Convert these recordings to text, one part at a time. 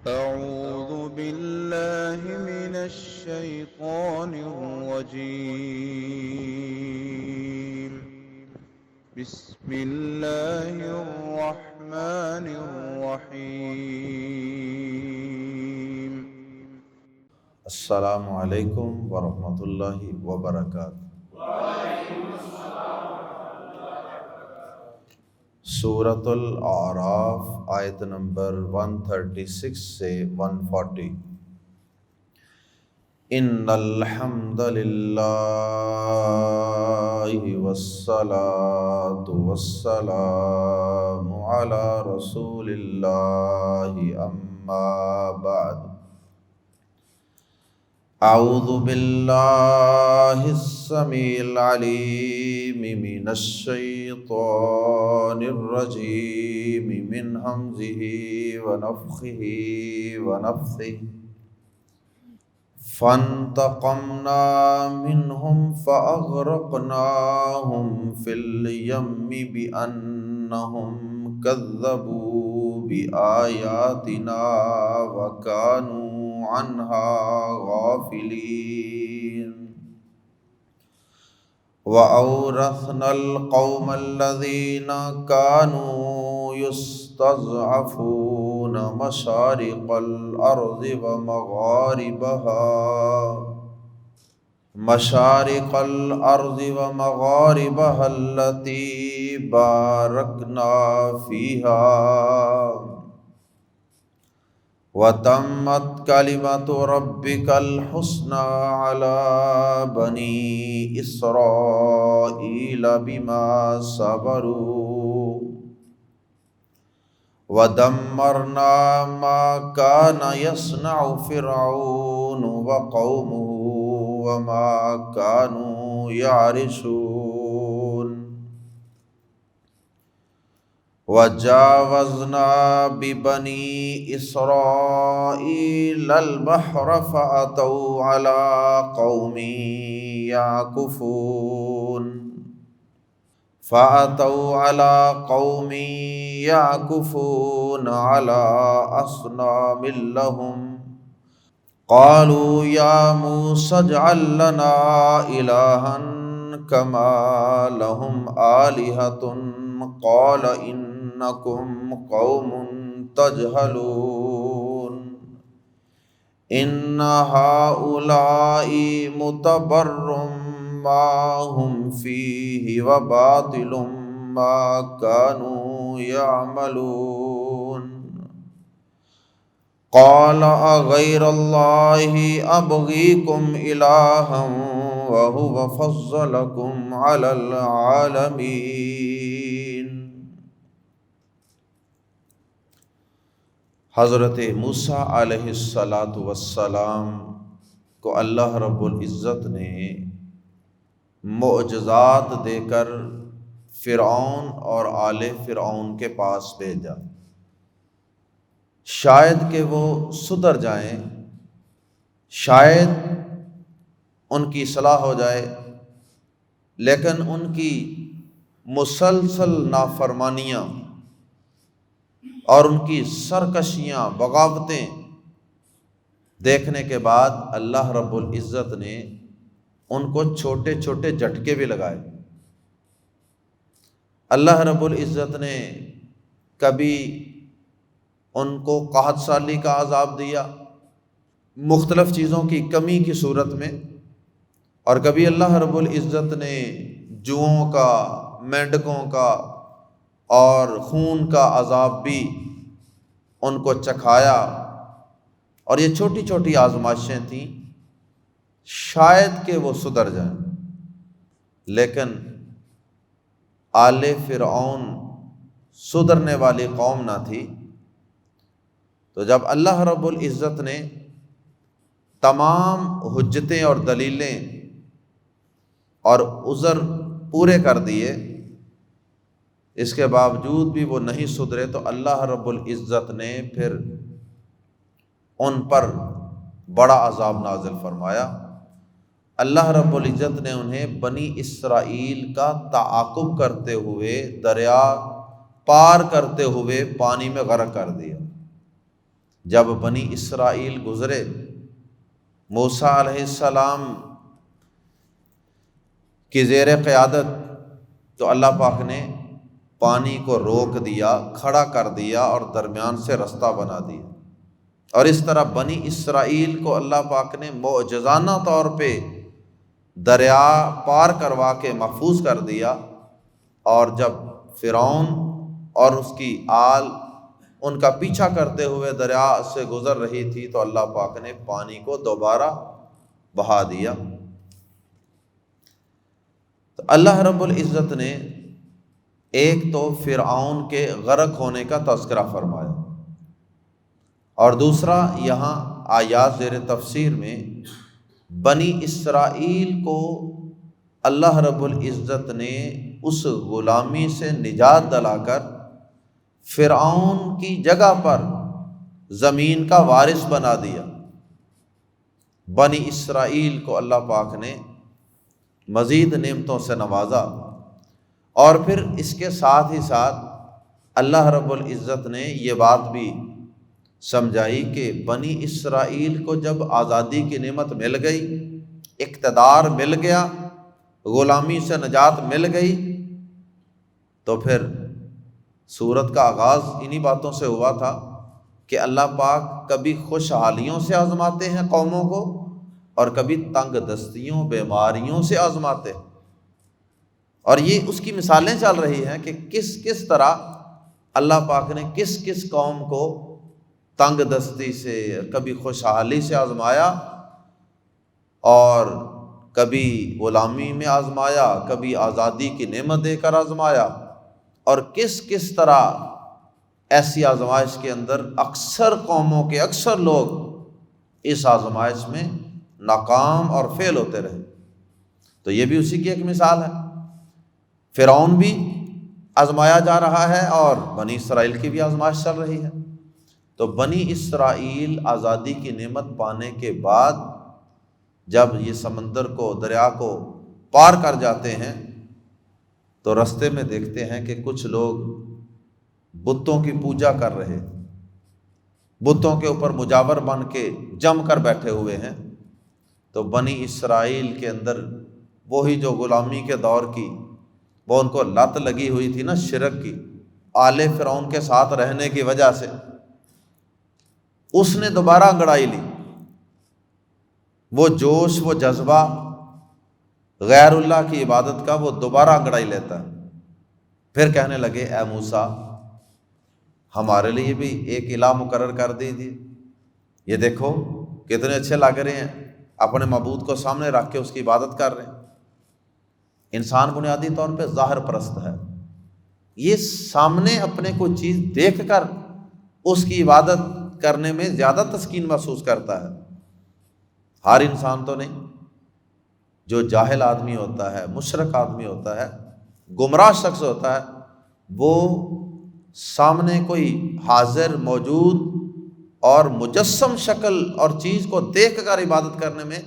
أعوذ بالله من الشيطان الرجيم. بسم الله الرحمن الرحيم. السلام علیکم ورحمۃ اللہ وبرکاتہ۔ سورۃ الاعراف آیت نمبر 136 سے 140۔ ان الحمد للہ والصلاة والسلام علی رسول اللہ اما بعد۔ اعوذ باللہ السمیع العلیم من الشیطان الرجیم من ہمزہ ونفخہ ونفثہ۔ فانتقمنا منہم فاغرقناہم فی الیم بانہم کذبوا بآیاتنا وکانوا عنها غافلین۔ وأورثنا القوم الذين كانوا يستضعفون مشارق الأرض ومغاربها التي باركنا فيها، وتمت کلمۃ ربک الحسنى على بنی اسرائیل بما صبروا، ودمرنا ما كان يصنع فرعون وقومه وما كانوا يعرشون۔ وجاوزنا ببني إسرائيل البحر فأتوا على قوم يعكفون على أصنام لهم، قالوا يا موسى اجعل لنا إلها كما لهم آلهة، قال إنكم قوم تجهلون۔ إن هؤلاء متبر ما هم فيه وباطل ما كانوا يعملون۔ قال أغير الله أبغيكم إلها وهو فضلكم على العالمين۔ حضرت موسیٰ علیہ السلام کو اللہ رب العزت نے معجزات دے کر فرعون اور آل فرعون کے پاس بھیجا، شاید کہ وہ سدھر جائیں، شاید ان کی اصلاح ہو جائے، لیکن ان کی مسلسل نافرمانیاں اور ان کی سرکشیاں، بغاوتیں دیکھنے کے بعد اللہ رب العزت نے ان کو چھوٹے چھوٹے جھٹکے بھی لگائے۔ اللہ رب العزت نے کبھی ان کو قحط سالی کا عذاب دیا مختلف چیزوں کی کمی کی صورت میں، اور کبھی اللہ رب العزت نے جوؤں کا، مینڈکوں کا اور خون کا عذاب بھی ان کو چکھایا۔ اور یہ چھوٹی چھوٹی آزمائشیں تھیں، شاید کہ وہ سدھر جائیں، لیکن آل فرعون سدھرنے والی قوم نہ تھی۔ تو جب اللہ رب العزت نے تمام حجتیں اور دلیلیں اور عذر پورے کر دیے، اس کے باوجود بھی وہ نہیں سدھرے، تو اللہ رب العزت نے پھر ان پر بڑا عذاب نازل فرمایا۔ اللہ رب العزت نے انہیں بنی اسرائیل کا تعاقب کرتے ہوئے، دریا پار کرتے ہوئے پانی میں غرق کر دیا۔ جب بنی اسرائیل گزرے موسیٰ علیہ السلام کی زیر قیادت، تو اللہ پاک نے پانی کو روک دیا، کھڑا کر دیا اور درمیان سے رستہ بنا دیا، اور اس طرح بنی اسرائیل کو اللہ پاک نے معجزانہ طور پہ دریا پار کروا کے محفوظ کر دیا۔ اور جب فرعون اور اس کی آل ان کا پیچھا کرتے ہوئے دریا سے گزر رہی تھی تو اللہ پاک نے پانی کو دوبارہ بہا دیا۔ تو اللہ رب العزت نے ایک تو فرعون کے غرق ہونے کا تذکرہ فرمایا، اور دوسرا یہاں آیات زیر تفسیر میں بنی اسرائیل کو اللہ رب العزت نے اس غلامی سے نجات دلا کر فرعون کی جگہ پر زمین کا وارث بنا دیا۔ بنی اسرائیل کو اللہ پاک نے مزید نعمتوں سے نوازا، اور پھر اس کے ساتھ ہی ساتھ اللہ رب العزت نے یہ بات بھی سمجھائی کہ بنی اسرائیل کو جب آزادی کی نعمت مل گئی، اقتدار مل گیا، غلامی سے نجات مل گئی، تو پھر سورت کا آغاز انہی باتوں سے ہوا تھا کہ اللہ پاک کبھی خوشحالیوں سے آزماتے ہیں قوموں کو، اور کبھی تنگ دستیوں، بیماریوں سے آزماتے ہیں۔ اور یہ اس کی مثالیں چل رہی ہیں کہ کس طرح اللہ پاک نے کس قوم کو تنگ دستی سے، کبھی خوشحالی سے آزمایا، اور کبھی غلامی میں آزمایا، کبھی آزادی کی نعمت دے کر آزمایا، اور کس طرح ایسی آزمائش کے اندر اکثر قوموں کے اکثر لوگ اس آزمائش میں ناکام اور فیل ہوتے رہے۔ تو یہ بھی اسی کی ایک مثال ہے، فرعون بھی آزمایا جا رہا ہے اور بنی اسرائیل کی بھی آزمائش چل رہی ہے۔ تو بنی اسرائیل آزادی کی نعمت پانے کے بعد جب یہ سمندر کو، دریا کو پار کر جاتے ہیں تو رستے میں دیکھتے ہیں کہ کچھ لوگ بتوں کی پوجا کر رہے، بتوں کے اوپر مجاور بن کے جم کر بیٹھے ہوئے ہیں۔ تو بنی اسرائیل کے اندر وہی جو غلامی کے دور کی وہ ان کو لت لگی ہوئی تھی نا شرک کی، آل فرعون کے ساتھ رہنے کی وجہ سے، اس نے دوبارہ انگڑائی لی۔ وہ جوش، وہ جذبہ غیر اللہ کی عبادت کا وہ دوبارہ انگڑائی لیتا ہے۔ پھر کہنے لگے اے موسیٰ ہمارے لیے بھی ایک الہ مقرر کر دیجیے، یہ دیکھو کتنے اچھے لگ رہے ہیں، اپنے معبود کو سامنے رکھ کے اس کی عبادت کر رہے ہیں۔ انسان بنیادی طور پہ ظاہر پرست ہے، یہ سامنے اپنے کوئی چیز دیکھ کر اس کی عبادت کرنے میں زیادہ تسکین محسوس کرتا ہے۔ ہر انسان تو نہیں، جو جاہل آدمی ہوتا ہے، مشرک آدمی ہوتا ہے، گمراہ شخص ہوتا ہے، وہ سامنے کوئی حاضر موجود اور مجسم شکل اور چیز کو دیکھ کر عبادت کرنے میں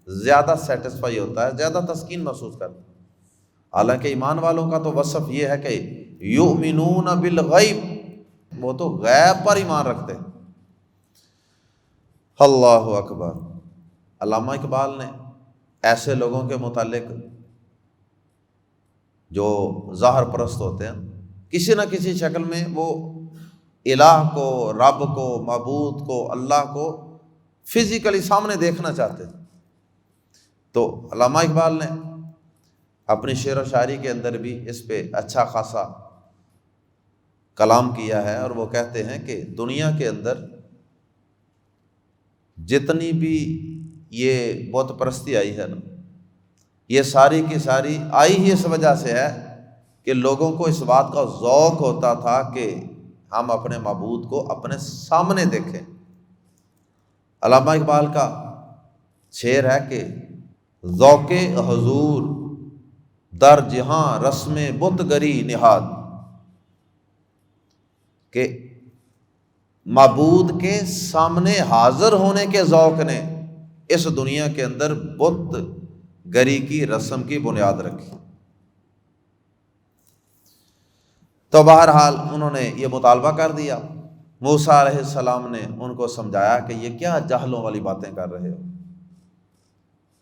زیادہ سیٹسفائی ہوتا ہے، زیادہ تسکین محسوس کرتا ہے۔ حالانکہ ایمان والوں کا تو وصف یہ ہے کہ یؤمنون بالغیب، وہ تو غیب پر ایمان رکھتے ہیں۔ اللہ اکبر۔ علامہ اقبال نے ایسے لوگوں کے متعلق جو ظاہر پرست ہوتے ہیں، کسی نہ کسی شکل میں وہ الہ کو، رب کو، معبود کو، اللہ کو فزیکلی سامنے دیکھنا چاہتے ہیں، تو علامہ اقبال نے اپنی شعر و شاعری کے اندر بھی اس پہ اچھا خاصا کلام کیا ہے، اور وہ کہتے ہیں کہ دنیا کے اندر جتنی بھی یہ بت پرستی آئی ہے نا، یہ ساری کی ساری آئی ہی اس وجہ سے ہے کہ لوگوں کو اس بات کا ذوق ہوتا تھا کہ ہم اپنے معبود کو اپنے سامنے دیکھیں۔ علامہ اقبال کا شعر ہے کہ ذوق حضور در جہاں رسم بت گری نہاد، کہ معبود کے سامنے حاضر ہونے کے ذوق نے اس دنیا کے اندر بت گری کی رسم کی بنیاد رکھی۔ تو بہرحال انہوں نے یہ مطالبہ کر دیا موسیٰ علیہ السلام نے ان کو سمجھایا کہ یہ کیا جہلوں والی باتیں کر رہے ہو،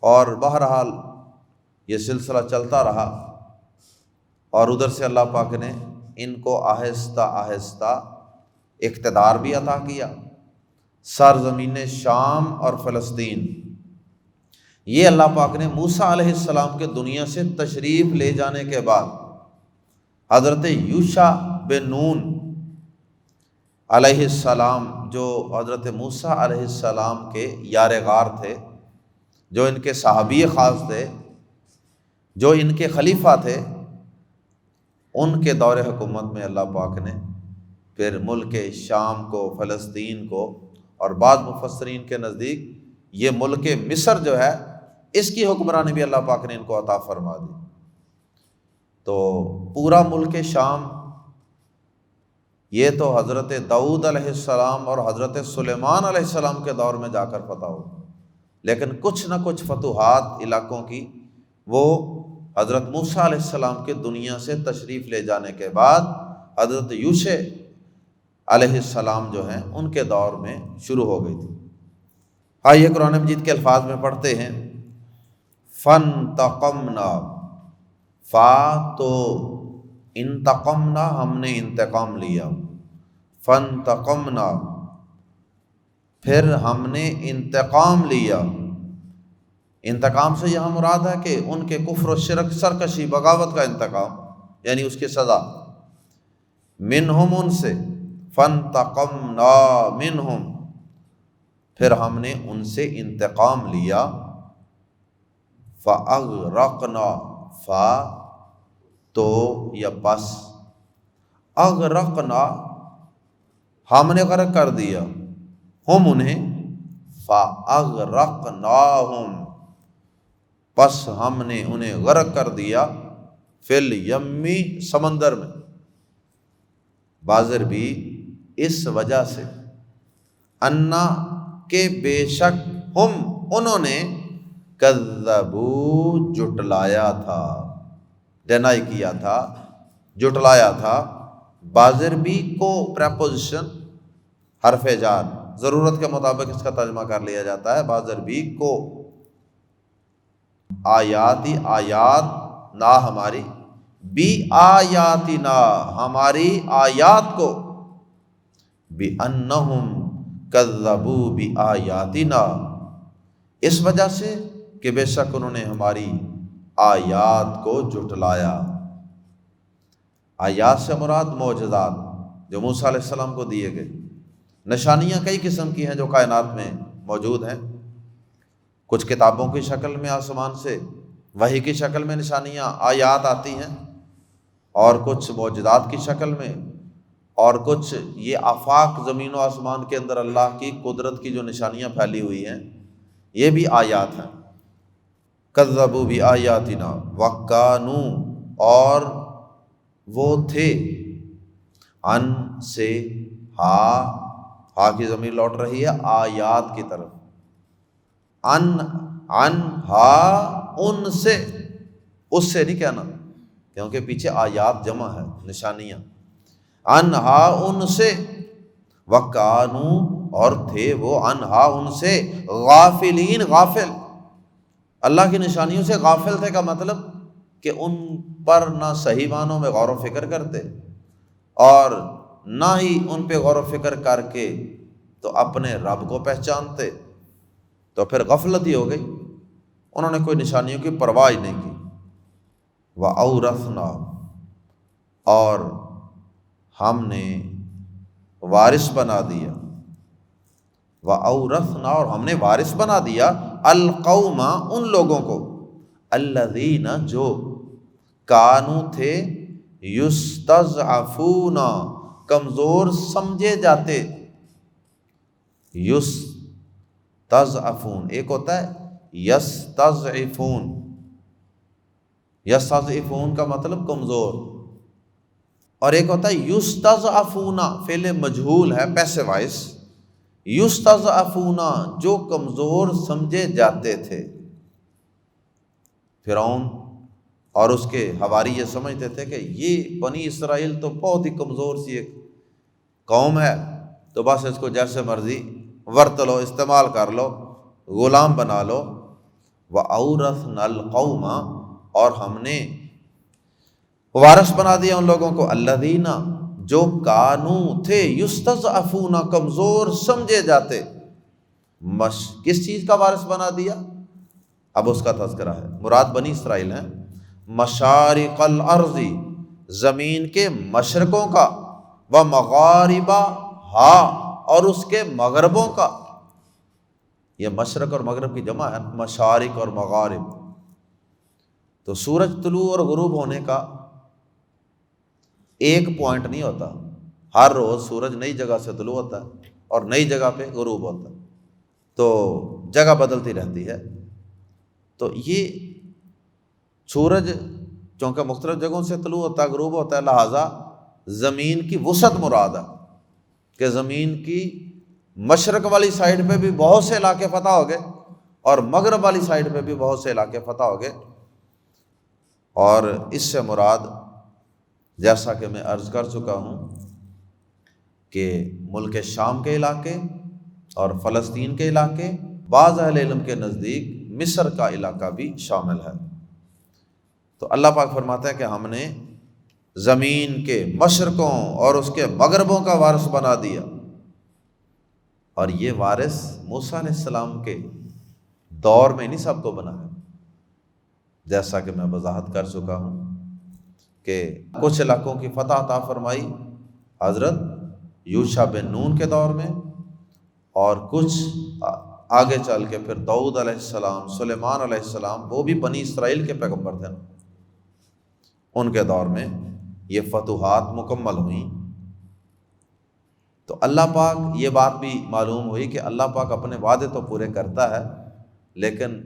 اور بہرحال یہ سلسلہ چلتا رہا، اور ادھر سے اللہ پاک نے ان کو آہستہ آہستہ اقتدار بھی عطا کیا۔ سرزمین شام اور فلسطین، یہ اللہ پاک نے موسیٰ علیہ السلام کے دنیا سے تشریف لے جانے کے بعد حضرت یوشع بن نون علیہ السلام، جو حضرت موسیٰ علیہ السلام کے یار غار تھے، جو ان کے صحابی خاص تھے، جو ان کے خلیفہ تھے، ان کے دور حکومت میں اللہ پاک نے پھر ملک شام کو، فلسطین کو، اور بعض مفسرین کے نزدیک یہ ملک مصر جو ہے اس کی حکمرانی بھی اللہ پاک نے ان کو عطا فرما دی۔ تو پورا ملک شام یہ تو حضرت داؤد علیہ السلام اور حضرت سلیمان علیہ السلام کے دور میں جا کر فتح ہو، لیکن کچھ نہ کچھ فتوحات علاقوں کی وہ حضرت موسیٰ علیہ السلام کے دنیا سے تشریف لے جانے کے بعد حضرت یوشع علیہ السلام جو ہیں ان کے دور میں شروع ہو گئی تھی۔ آئیے قرآن مجید کے الفاظ میں پڑھتے ہیں، فانتقمنا، فا تو انتقمنا ہم نے انتقام لیا، فانتقمنا پھر ہم نے انتقام لیا۔ انتقام سے یہاں مراد ہے کہ ان کے کفر و شرک، سرکشی، بغاوت کا انتقام، یعنی اس کی سزا۔ منہم، ان سے، فانتقمنا منہم پھر ہم نے ان سے انتقام لیا۔ فاغرقنا، فا تو یا پس، اغرقنا ہم نے غرق کر دیا، ہم انہیں، فاغرقناہم پس ہم نے انہیں غرق کر دیا، فی الیمی سمندر میں، بازر بھی اس وجہ سے، انا کہ بے شک ہم انہوں نے، کذبوا جٹلایا تھا، ڈینائی کیا تھا، جٹلایا تھا۔ بازر بھی کو پریپوزیشن حرف جار، ضرورت کے مطابق اس کا ترجمہ کر لیا جاتا ہے۔ بازر بھی کو، آیاتی آیات، نا ہماری، بی آیاتنا ہماری آیات کو، بِأَنَّهُمْ كَذَّبُوا بِآيَاتِنَا اس وجہ سے کہ بے شک انہوں نے ہماری آیات کو جھٹلایا۔ آیات سے مراد معجزات جو موسیٰ علیہ السلام کو دیے گئے، نشانیاں کئی قسم کی ہیں جو کائنات میں موجود ہیں، کچھ کتابوں کی شکل میں آسمان سے، وحی کی شکل میں نشانیاں آیات آتی ہیں، اور کچھ معجزات کی شکل میں، اور کچھ یہ آفاق زمین و آسمان کے اندر اللہ کی قدرت کی جو نشانیاں پھیلی ہوئی ہیں یہ بھی آیات ہیں۔ کذبوا بآیاتنا وکانوا اور وہ تھے، ان سے، ہا کی ضمیر لوٹ رہی ہے آیات کی طرف، ان ہا ان سے، اس سے نہیں کہنا کیونکہ پیچھے آیات جمع ہے، نشانیاں، انہا ان سے، وکانوا اور تھے وہ، انہا ان سے، غافلین غافل، اللہ کی نشانیوں سے غافل تھے کا مطلب کہ ان پر نہ صحیح معنوں میں غور و فکر کرتے اور نہ ہی ان پہ غور و فکر کر کے تو اپنے رب کو پہچانتے، تو پھر غفلت ہی ہو گئی، انہوں نے کوئی نشانیوں کی پرواہ ہی نہیں کی۔ وَأَوْرَثْنَا اور ہم نے وارث بنا دیا، وَأَوْرَثْنَا اور ہم نے وارث بنا دیا، القوم ان لوگوں کو، الذین جو، کانوا تھے، یستضعفون کمزور سمجھے جاتے، یستضعفون ایک ہوتا ہے یستضعفون، یستضعفون کا مطلب کمزور، اور ایک ہوتا ہے یستضعفون، فعل مجہول ہے پیسو وائس، یستضعفون جو کمزور سمجھے جاتے تھے۔ فرعون اور اس کے حواری یہ سمجھتے تھے کہ یہ بنی اسرائیل تو بہت ہی کمزور سی ایک قوم ہے، تو بس اس کو جیسے مرضی ورت لو، استعمال کر لو، غلام بنا لو۔ وَأَوْرَثْنَا الْقَوْمَ، اور ہم نے وارث بنا دیا ان لوگوں کو، الذین، جو کانوا تھے، یستضعفون، کمزور سمجھے جاتے۔ کس چیز کا وارث بنا دیا؟ اب اس کا تذکرہ ہے، مراد بنی اسرائیل ہیں۔ مشارق الارض، زمین کے مشرقوں کا، ومغاربہا، اور اس کے مغربوں کا۔ یہ مشرق اور مغرب کی جمع ہے، مشارق اور مغارب۔ تو سورج طلوع اور غروب ہونے کا ایک پوائنٹ نہیں ہوتا، ہر روز سورج نئی جگہ سے طلوع ہوتا ہے اور نئی جگہ پہ غروب ہوتا ہے، تو جگہ بدلتی رہتی ہے۔ تو یہ سورج چونکہ مختلف جگہوں سے طلوع ہوتا ہے، غروب ہوتا ہے، لہٰذا زمین کی وسعت مراد ہے کہ زمین کی مشرق والی سائڈ پہ بھی بہت سے علاقے فتح ہو گئے اور مغرب والی سائڈ پہ بھی بہت سے علاقے فتح ہو گئے۔ اور اس سے مراد، جیسا کہ میں عرض کر چکا ہوں، کہ ملک شام کے علاقے اور فلسطین کے علاقے، بعض اہل علم کے نزدیک مصر کا علاقہ بھی شامل ہے۔ تو اللہ پاک فرماتا ہے کہ ہم نے زمین کے مشرقوں اور اس کے مغربوں کا وارث بنا دیا۔ اور یہ وارث موسیٰ علیہ السلام کے دور میں نہیں سب کو بنا ہے، جیسا کہ میں وضاحت کر چکا ہوں کہ کچھ علاقوں کی فتح عطا فرمائی حضرت یوشع بن نون کے دور میں، اور کچھ آگے چل کے پھر داؤد علیہ السلام، سلیمان علیہ السلام، وہ بھی بنی اسرائیل کے پیغمبر تھے، ان کے دور میں یہ فتوحات مکمل ہوئیں۔ تو اللہ پاک، یہ بات بھی معلوم ہوئی کہ اللہ پاک اپنے وعدے تو پورے کرتا ہے، لیکن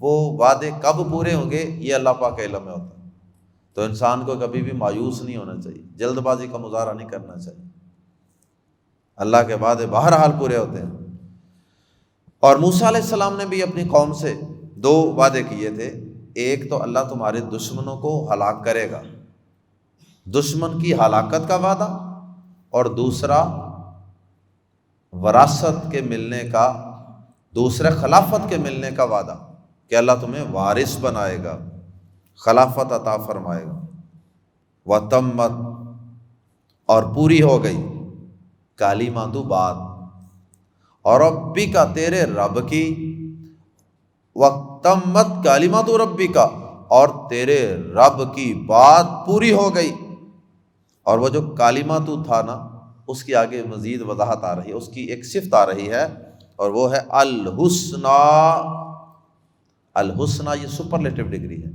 وہ وعدے کب پورے ہوں گے یہ اللہ پاک کے علم میں ہوتا ہے۔ تو انسان کو کبھی بھی مایوس نہیں ہونا چاہیے، جلد بازی کا مظاہرہ نہیں کرنا چاہیے۔ اللہ کے وعدے بہرحال پورے ہوتے ہیں۔ اور موسیٰ علیہ السلام نے بھی اپنی قوم سے 2 وعدے کیے تھے، ایک تو اللہ تمہارے دشمنوں کو ہلاک کرے گا، دشمن کی ہلاکت کا وعدہ، اور دوسرا وراثت کے ملنے کا، دوسرے خلافت کے ملنے کا وعدہ کہ اللہ تمہیں وارث بنائے گا، خلافت عطا فرمائے گا۔ وَتَمَّتْ، اور پوری ہو گئی، کلمۃ بات، اور ربی کا، تیرے رب کی، وَتَمَّتْ کلمۃ ربی کا، اور تیرے رب کی بات پوری ہو گئی۔ اور وہ جو کلمۃ تھا نا، اس کی آگے مزید وضاحت آ رہی ہے، اس کی ایک صفت آ رہی ہے، اور وہ ہے الحسنی۔ الحسنی یہ سپرلیٹو ڈگری ہے،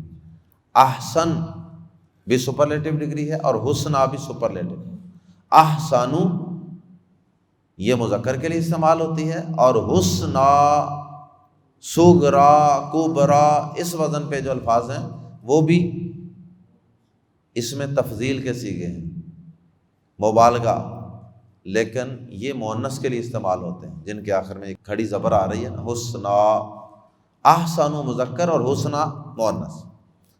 احسن بھی سپرلیٹو ڈگری ہے اور حسنی بھی سپرلیٹو۔ احسن یہ مذکر کے لیے استعمال ہوتی ہے، اور حسنی، صغرا، کبرا، اس وزن پہ جو الفاظ ہیں وہ بھی اس میں تفضیل کے صیغے ہیں، مبالغہ، لیکن یہ مؤنث کے لیے استعمال ہوتے ہیں، جن کے آخر میں ایک کھڑی زبر آ رہی ہے نا، حسنا۔ احسن مذکر اور حسنا مؤنث،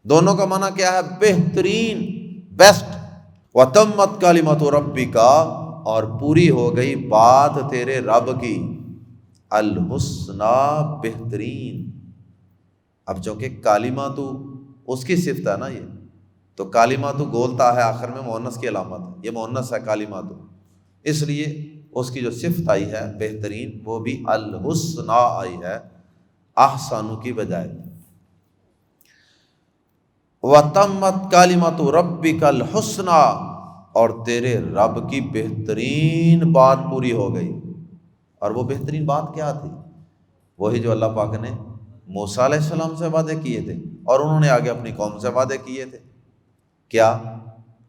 دونوں کا معنی کیا ہے؟ بہترین، بیسٹ۔ وَتَمَّتْ کلمۃ ربک، اور پوری ہو گئی بات تیرے رب کی، الحسنی، بہترین۔ اب چونکہ کلمۃ اس کی صفت ہے نا، یہ تو کلمۃ گولتا ہے آخر میں، مؤنث کی علامت ہے، یہ مؤنث ہے کلمۃ، اس لیے اس کی جو صفت آئی ہے بہترین، وہ بھی الحسنی آئی ہے احسن کی بجائے۔ وَتَمَّتْ کلمۃ ربک الحسنی، اور تیرے رب کی بہترین بات پوری ہو گئی۔ اور وہ بہترین بات کیا تھی؟ وہی جو اللہ پاک نے موسیٰ علیہ السلام سے وعدے کیے تھے، اور انہوں نے آگے اپنی قوم سے وعدے کیے تھے، کیا؟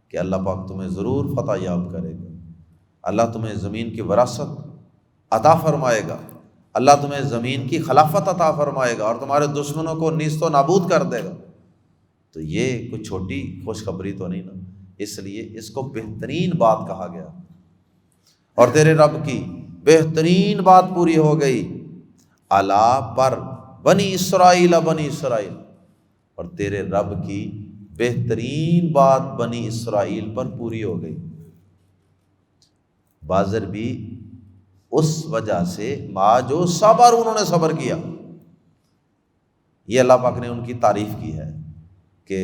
کہ اللہ پاک تمہیں ضرور فتح یاب کرے گا، اللہ تمہیں زمین کی وراثت عطا فرمائے گا، اللہ تمہیں زمین کی خلافت عطا فرمائے گا، اور تمہارے دشمنوں کو نیست و نابود کر دے گا۔ تو یہ کوئی چھوٹی خوشخبری تو نہیں نا، اس لیے اس کو بہترین بات کہا گیا۔ اور تیرے رب کی بہترین بات پوری ہو گئی، اللہ پر، بنی اسرائیل، بنی اسرائیل، اور تیرے رب کی بہترین بات بنی اسرائیل پر پوری ہو گئی۔ بازر بھی اس وجہ سے ما جو صبر، انہوں نے صبر کیا. یہ اللہ پاک نے ان کی تعریف کی ہے کہ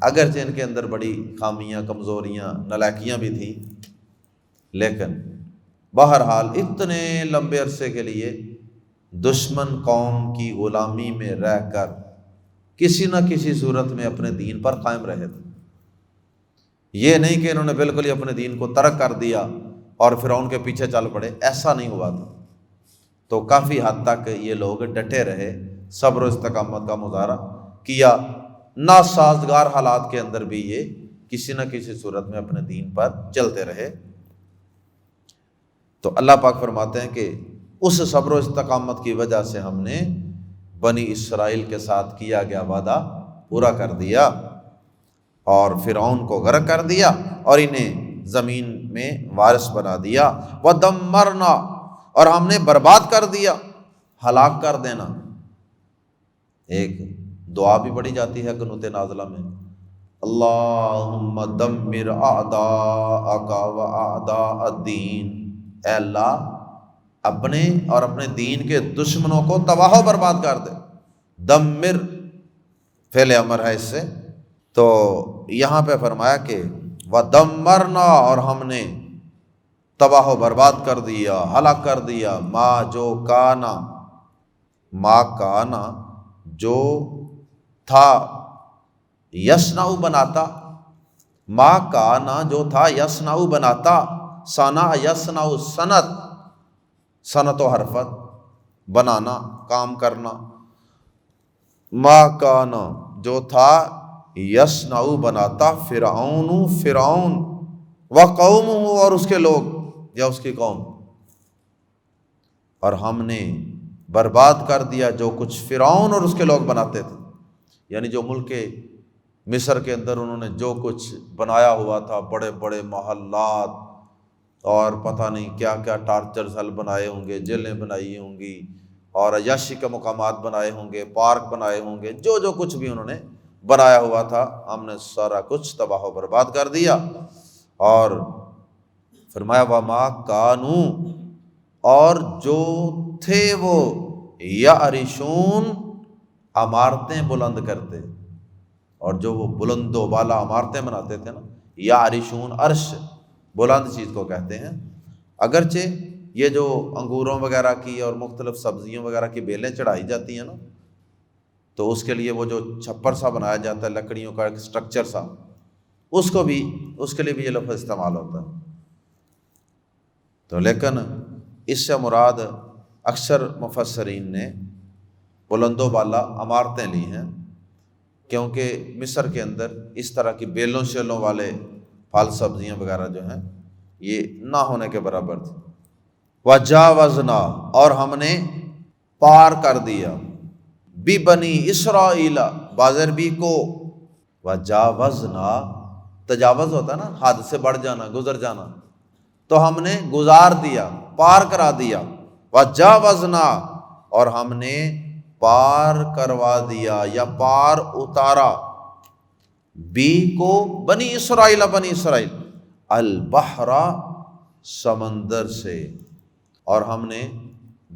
اگرچہ ان کے اندر بڑی خامیاں، کمزوریاں، نالائکیاں بھی تھیں، لیکن بہرحال اتنے لمبے عرصے کے لیے دشمن قوم کی غلامی میں رہ کر کسی نہ کسی صورت میں اپنے دین پر قائم رہے تھے. یہ نہیں کہ انہوں نے بالکل ہی اپنے دین کو ترک کر دیا اور فرعون کے پیچھے چل پڑے، ایسا نہیں ہوا تھا. تو کافی حد تک یہ لوگ ڈٹے رہے، صبر و استقامت کا مظاہرہ کیا، ناسازگار حالات کے اندر بھی یہ کسی نہ کسی صورت میں اپنے دین پر چلتے رہے. تو اللہ پاک فرماتے ہیں کہ اس صبر و استقامت کی وجہ سے ہم نے بنی اسرائیل کے ساتھ کیا گیا وعدہ پورا کر دیا اور فرعون کو غرق کر دیا اور انہیں زمین میں وارث بنا دیا. وَدَمَّرْنَا، اور ہم نے برباد کر دیا، ہلاک کر دینا. ایک دعا بھی پڑھی جاتی ہے قنوت نازلہ میں، اللہم دمر اعداءک واعداء الدین، اے اللہ اپنے اور اپنے دین کے دشمنوں کو تباہ و برباد کر دے. دمر فعل امر ہے اس سے. تو یہاں پہ فرمایا کہ وَدَمَّرْنَا، اور ہم نے تباہ و برباد کر دیا، ہلاک کر دیا، ما جو کانا، ما کانا جو تھا، یصنع بناتا، ما کانا جو تھا، یصنع بناتا، صنع یصنع صنعت، صنعت و حرفت، بنانا، کام کرنا. ما کانا جو تھا، یصنع بناتا، فرعون، فرعون، وقومہ، اور اس کے لوگ یا اس کی قوم، اور ہم نے برباد کر دیا جو کچھ فرعون اور اس کے لوگ بناتے تھے. یعنی جو ملک مصر کے اندر انہوں نے جو کچھ بنایا ہوا تھا، بڑے بڑے محلات اور پتہ نہیں کیا کیا ٹارچر سیل بنائے ہوں گے، جیلیں بنائی ہوں گی اور عیاشی کے مقامات بنائے ہوں گے، پارک بنائے ہوں گے، جو جو کچھ بھی انہوں نے بنایا ہوا تھا ہم نے سارا کچھ تباہ و برباد کر دیا. اور فرمایا وما کانو، اور جو تھے وہ یعرشون، عمارتیں بلند کرتے، اور جو وہ بلند و بالا عمارتیں بناتے تھے نا، یعرشون، عرش بلند چیز کو کہتے ہیں. اگرچہ یہ جو انگوروں وغیرہ کی اور مختلف سبزیوں وغیرہ کی بیلیں چڑھائی جاتی ہیں نا، تو اس کے لیے وہ جو چھپر سا بنایا جاتا ہے لکڑیوں کا ایک سٹرکچر سا، اس کے لیے بھی یہ لفظ استعمال ہوتا ہے. تو لیکن اس سے مراد اکثر مفسرین نے بلند و بالا عمارتیں لی ہیں، کیونکہ مصر کے اندر اس طرح کی بیلوں شیلوں والے پھل سبزیاں وغیرہ جو ہیں یہ نہ ہونے کے برابر تھے. وجاوزنا، اور ہم نے پار کر دیا، بی بنی اسرائیل، بازر بھی کو، وجاوزنا، تجاوز ہوتا ہے نا حد سے بڑھ جانا، گزر جانا، تو ہم نے گزار دیا، پار کرا دیا. وجاوزنا، اور ہم نے پار کروا دیا یا پار اتارا، بی کو، بنی اسرائیل، بنی اسرائیل، البحر، سمندر سے، اور ہم نے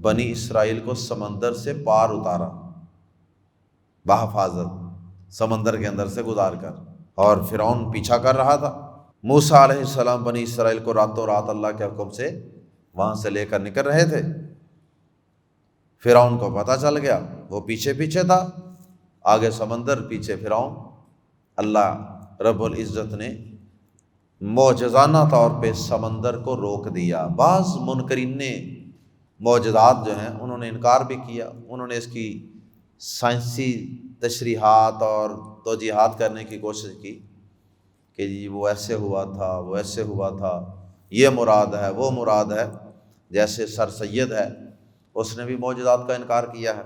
بنی اسرائیل کو سمندر سے پار اتارا بحفاظت، سمندر کے اندر سے گزار کر. اور فرعون پیچھا کر رہا تھا. موسیٰ علیہ السلام بنی اسرائیل کو راتوں رات اللہ کے حکم سے وہاں سے لے کر نکل رہے تھے. فرعون کو پتہ چل گیا، وہ پیچھے پیچھے تھا، آگے سمندر، پیچھے فرعون. اللہ رب العزت نے معجزانہ طور پہ سمندر کو روک دیا. بعض منکرین نے معجزات جو ہیں انہوں نے انکار بھی کیا، انہوں نے اس کی سائنسی تشریحات اور توجیحات کرنے کی کوشش کی کہ جی وہ ایسے ہوا تھا، وہ ایسے ہوا تھا، یہ مراد ہے، وہ مراد ہے. جیسے سر سید ہے، اس نے بھی معجزات کا انکار کیا ہے،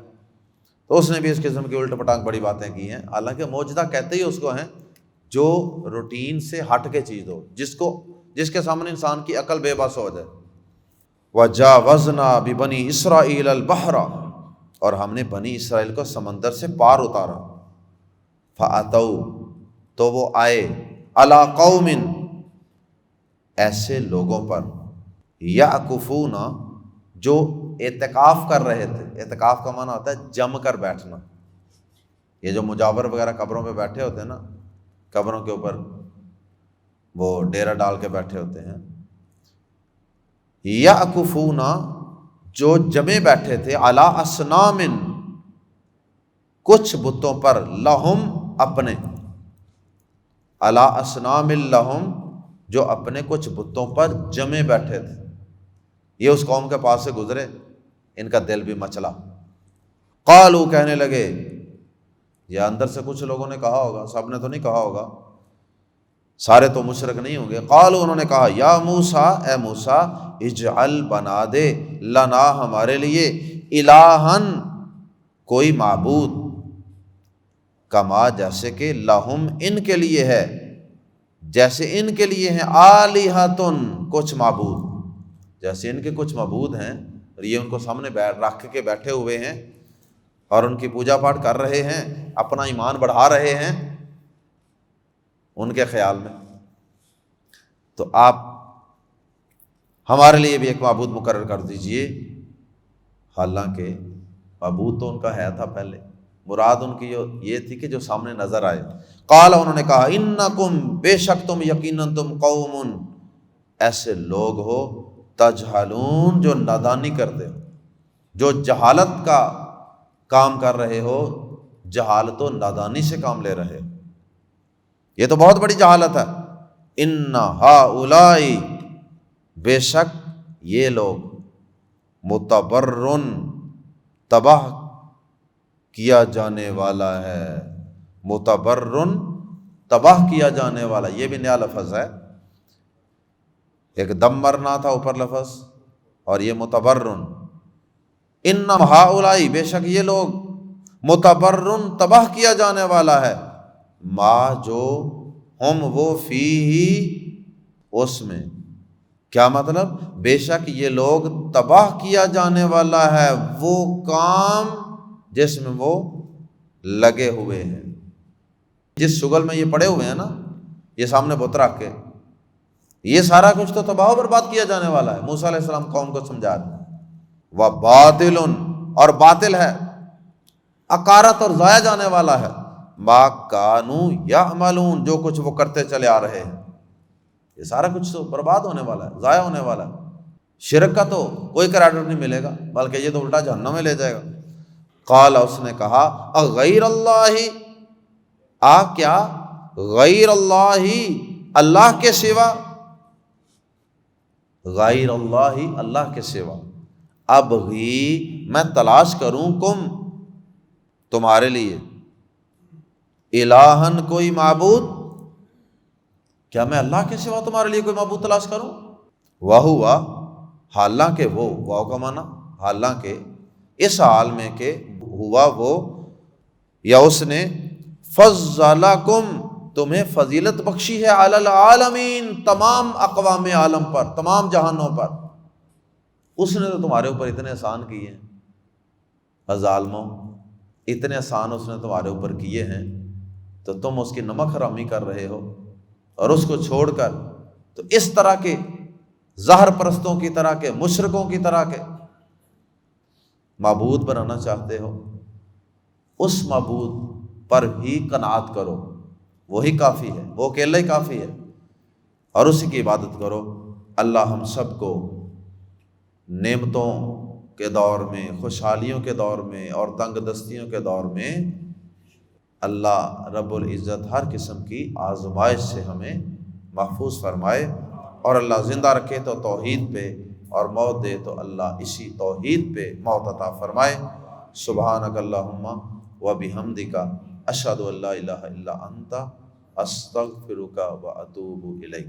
تو اس نے بھی اس قسم کی الٹ پٹانگ بڑی باتیں کی ہیں. حالانکہ معجزہ کہتے ہی اس کو ہیں جو روٹین سے ہٹ کے چیز ہو، جس کے سامنے انسان کی عقل بے بس ہو جائے. وَجَاوَزْنَا بِبَنِي إِسْرَائِيلَ الْبَحْرَ، اور ہم نے بنی اسرائیل کو سمندر سے پار اتارا. فَأَتَوْا، تو وہ آئے، عَلَىٰ قَوْمٍ، ایسے لوگوں پر، یعکفون، جو اعتکاف کر رہے تھے، اعتکاف کا معنی ہوتا ہے جم کر بیٹھنا، یہ جو مجاور وغیرہ قبروں پہ بیٹھے ہوتے ہیں نا، قبروں کے اوپر وہ ڈیرا ڈال کے بیٹھے ہوتے ہیں، یعکفون جو جمے بیٹھے تھے، علی اصنام کچھ بتوں پر، لہم اپنے، علی اصنام لہم جو اپنے کچھ بتوں پر جمے بیٹھے تھے. یہ اس قوم کے پاس سے گزرے، ان کا دل بھی مچلا. قالو کہنے لگے، یا اندر سے کچھ لوگوں نے کہا ہوگا، سب نے تو نہیں کہا ہوگا، سارے تو مشرک نہیں ہوں گے. قالو انہوں نے کہا، یا موسیٰ اے موسیٰ، اجعل بنا دے، لنا ہمارے لیے، الہن کوئی معبود، کما جیسے کہ لہم ان کے لیے ہے، جیسے ان کے لیے ہیں، آلہتن کچھ معبود، جیسے ان کے کچھ معبود ہیں اور یہ ان کو سامنے رکھ کے بیٹھے ہوئے ہیں اور ان کی پوجا پاٹ کر رہے ہیں، اپنا ایمان بڑھا رہے ہیں ان کے خیال میں، تو آپ ہمارے لیے بھی ایک معبود مقرر کر دیجئے. حالانکہ معبود تو ان کا ہے تھا پہلے، مراد ان کی یہ تھی کہ جو سامنے نظر آئے. قال انہوں نے کہا، انکم بے شک تم، یقیناً تم، قوم ایسے لوگ ہو، تجہلون جو نادانی کرتے ہو، جو جہالت کا کام کر رہے ہو، جہالت و نادانی سے کام لے رہے ہو، یہ تو بہت بڑی جہالت ہے. ان ہؤلاء بے شک یہ لوگ، متبرن تباہ کیا جانے والا ہے، متبرن تباہ کیا جانے والا، یہ بھی نیا لفظ ہے، ایک دم مرنا تھا اوپر لفظ، اور یہ متبرن. ان ہؤلاء بے شک یہ لوگ، متبرن تباہ کیا جانے والا ہے، ما جو ہم وہ فیہ اس میں، کیا مطلب؟ بے شک یہ لوگ تباہ کیا جانے والا ہے وہ کام جس میں وہ لگے ہوئے ہیں. جس شغل میں یہ پڑے ہوئے ہیں نا، یہ سامنے بت رکھ کے، یہ سارا کچھ تو تباہ و برباد کیا جانے والا ہے. موسیٰ علیہ السلام قوم کو سمجھا دیں. وَبَاطِلٌ اور باطل ہے، اکارت اور ضائع جانے والا ہے، مَا كَانُوا يَعْمَلُونَ جو کچھ وہ کرتے چلے آ رہے ہیں، یہ سارا کچھ تو برباد ہونے والا ہے، ضائع ہونے والا ہے. شرک کا تو کوئی کریڈٹ نہیں ملے گا، بلکہ یہ تو الٹا جہنم میں لے جائے گا. قال اس نے کہا، اغیر اللہ، کیا غیر اللہ، اللہ کے سوا، غیر اللہ اللہ کے سوا، ابغی میں تلاش کروں، کم تمہارے لیے، الہن کوئی معبود، کیا میں اللہ کے سوا تمہارے لیے کوئی معبود تلاش کروں؟ وہوا حالانکہ وہ، واو کا معنی حالانکہ، اس حال میں کہ ہوا وہ، یا اس نے، فضلکم تمہیں فضیلت بخشی ہے، علی العالمین تمام اقوام عالم پر، تمام جہانوں پر. اس نے تو تمہارے اوپر اتنے احسان کیے ہیں، ظالموں اتنے احسان اس نے تمہارے اوپر کیے ہیں، تو تم اس کی نمک حرامی کر رہے ہو اور اس کو چھوڑ کر تو اس طرح کے زہر پرستوں کی طرح کے، مشرکوں کی طرح کے معبود بنانا چاہتے ہو. اس معبود پر ہی قناعت کرو، وہی کافی ہے، وہ اکیلا ہی کافی ہے، اور اسی کی عبادت کرو. اللہ ہم سب کو نعمتوں کے دور میں، خوشحالیوں کے دور میں اور تنگ دستیوں کے دور میں اللہ رب العزت ہر قسم کی آزمائش سے ہمیں محفوظ فرمائے، اور اللہ زندہ رکھے تو توحید پہ، اور موت دے تو اللہ اسی توحید پہ موت عطا فرمائے. سبحانک اللہم و بحمدک، اشہد ان لا الہ الا انت، استغفرک و اتوب الیک.